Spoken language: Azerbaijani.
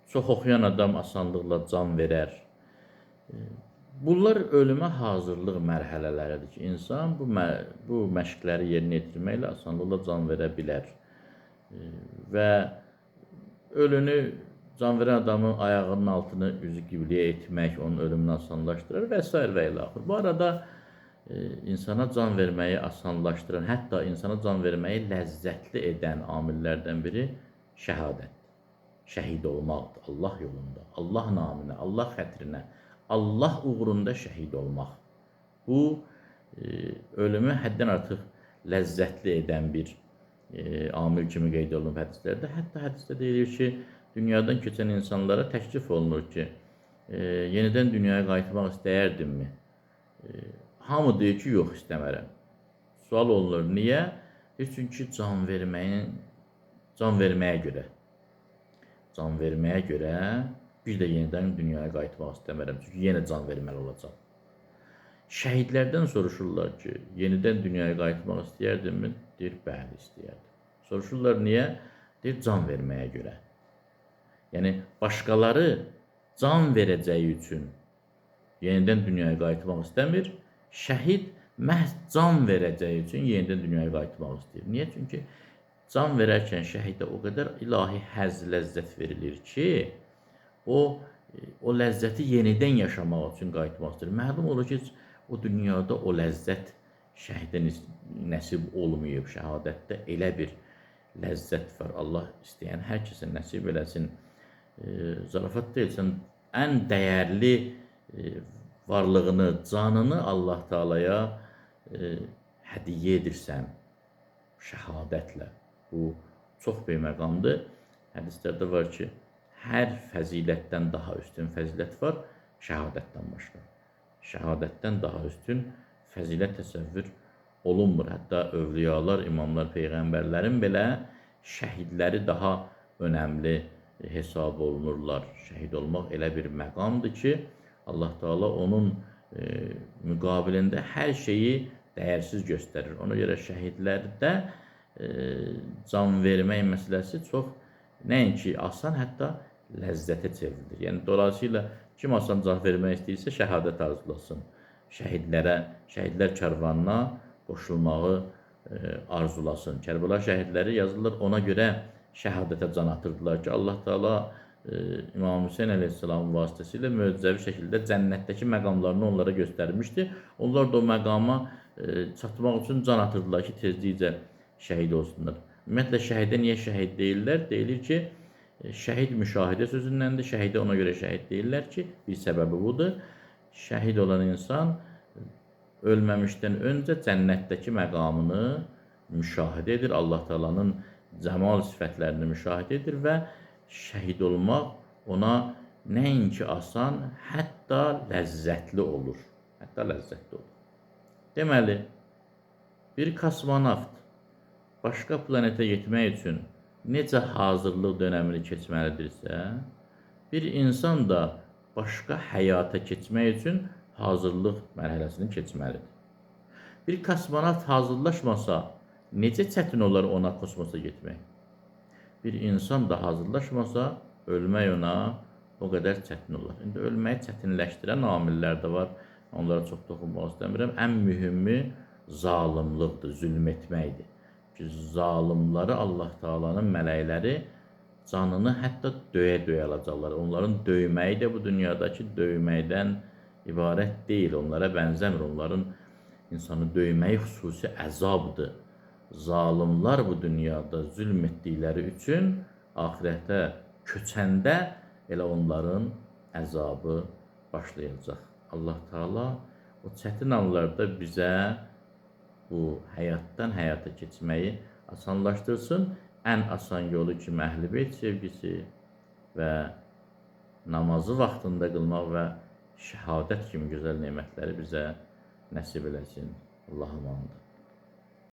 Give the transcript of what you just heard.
Çox oxuyan adam asanlıqla can verər. Bunlar ölümə hazırlıq mərhələləridir ki, insan bu məşqləri yerinə yetirməklə asanlıqla can verə bilər. Və ölünü can verən adamın ayağının altını üzü qibləyə etmək onun ölümünü asanlaşdırır və s. və ilə axır. Bu arada insana can verməyi asanlaşdıran, hətta insana can verməyi ləzzətli edən amillərdən biri şəhadətdir. Şəhid olmaqdır Allah yolunda, Allah naminə, Allah xətrinə, Allah uğrunda şəhid olmaq. Bu, ölümü həddən artıq ləzzətli edən bir amil kimi qeyd olunub hədislərdə. Hətta hədisdə deyilir ki, dünyadan keçən insanlara təklif olunur ki, yenidən dünyaya qayıtmaq istəyərdinmi? Hamı deyir ki, yox, istəmərəm. Sual olunur, niyə? Çünki can verməyə görə. Can verməyə görə bir də yenidən dünyaya qayıtmaq istəmərəm. Çünki yenə can verməli olacaq. Şəhidlərdən soruşurlar ki, yenidən dünyaya qayıtmaq istəyərdinmi? Deyir, bəli, istəyərdim. Soruşurlar, niyə? Deyir, can verməyə görə. Yəni, başqaları can verəcəyi üçün yenidən dünyaya qayıtmaq istəmir. Şəhid məhz can verəcəyi üçün yenidən dünyaya qayıtmaq istəyir. Niyə? Çünki can verərkən şəhidə o qədər ilahi həzz, ləzzət verilir ki, o ləzzəti yenidən yaşamaq üçün qayıtmaq istəyir. Məlum olur ki, o dünyada o ləzzət şəhidə nəsib olmayıb. Şəhadətdə elə bir ləzzət var. Allah istəyən hər kəsə nəsib eləsin. Zarafat deyilsən, ən dəyərli varlığını, canını Allah Taalaya hədiyyə edirsən şəhadətlə. Bu çox böyük məqamdır. Hədislərdə var ki, hər fəzilətdən daha üstün fəzilət var şəhadətdən başqa. Şəhadətdən daha üstün fəzilət təsəvvür olunmur. Hətta övliyalar, imamlar, peyğəmbərlərin belə şəhidləri daha önəmli hesab olunurlar. Şəhid olmaq elə bir məqamdır ki, Allah Taala onun müqabilində hər şeyi dəyərsiz göstərir. Ona görə şəhidlərdə can vermək məsələsi çox nəinki asan, hətta ləzzətə çevrilir. Yəni, dolayısıyla kim asan can vermək istəyirsə, şəhadət arzulasın. Şəhidlər kərvanına qoşulmağı arzulasın. Kərbəla şəhidləri yazılır, ona görə şəhadətə can atırdılar ki, Allah Taala İmam Hüseyin əleyhissalamın vasitəsilə möcüzəvi şəkildə cənnətdəki məqamlarını onlara göstərmişdi. Onlar da o məqama çatmaq üçün can atırdılar ki, tezlikcə şəhid olsunlar. Ümumiyyətlə, şəhidə niyə şəhid deyirlər? Deyilir ki, şəhid müşahidə sözündəndir. Şəhidə ona görə şəhid deyirlər ki, bir səbəbi budur. Şəhid olan insan ölməmişdən öncə cənnətdəki məqamını müşahidə edir. Allah Taalanın cəmal sifətlərini müşahidə edir və şəhid olmaq ona nəinki asan, hətta ləzzətli olur. Hətta ləzzətli olur. Deməli, bir kosmonavt başqa planetə getmək üçün necə hazırlıq dönəmini keçməlidirsə, bir insan da başqa həyata keçmək üçün hazırlıq mərhələsini keçməlidir. Bir kosmonavt hazırlaşmasa, necə çətin olar ona kosmosa getmək? Bir insan da hazırlaşmasa, ölmək ona o qədər çətin olar. İndi ölməyi çətinləşdirən amillər də var. Onlara çox toxunmaq istəmirəm. Ən mühümü zalımlıqdır, zülm etməkdir. Ki, zalimları Allah Taalanın mələkləri canını hətta döyə-döyə alacaqlar. Onların döyməyi də bu dünyadakı döyməkdən ibarət deyil. Onlara bənzəmir. Onların insanı döyməyi xüsusi əzabdır. Zalimlar bu dünyada zülm etdikləri üçün axirətə köçəndə elə onların əzabı başlayacaq. Allah Taala o çətin anlarda bizə bu həyatdan həyata keçməyi asanlaşdırsın. Ən asan yolu kimi Əhl-i Beyt sevgisi və namazı vaxtında qılmaq və şəhadət kimi gözəl nemətləri bizə nəsib eləsin. Allah'a emanet.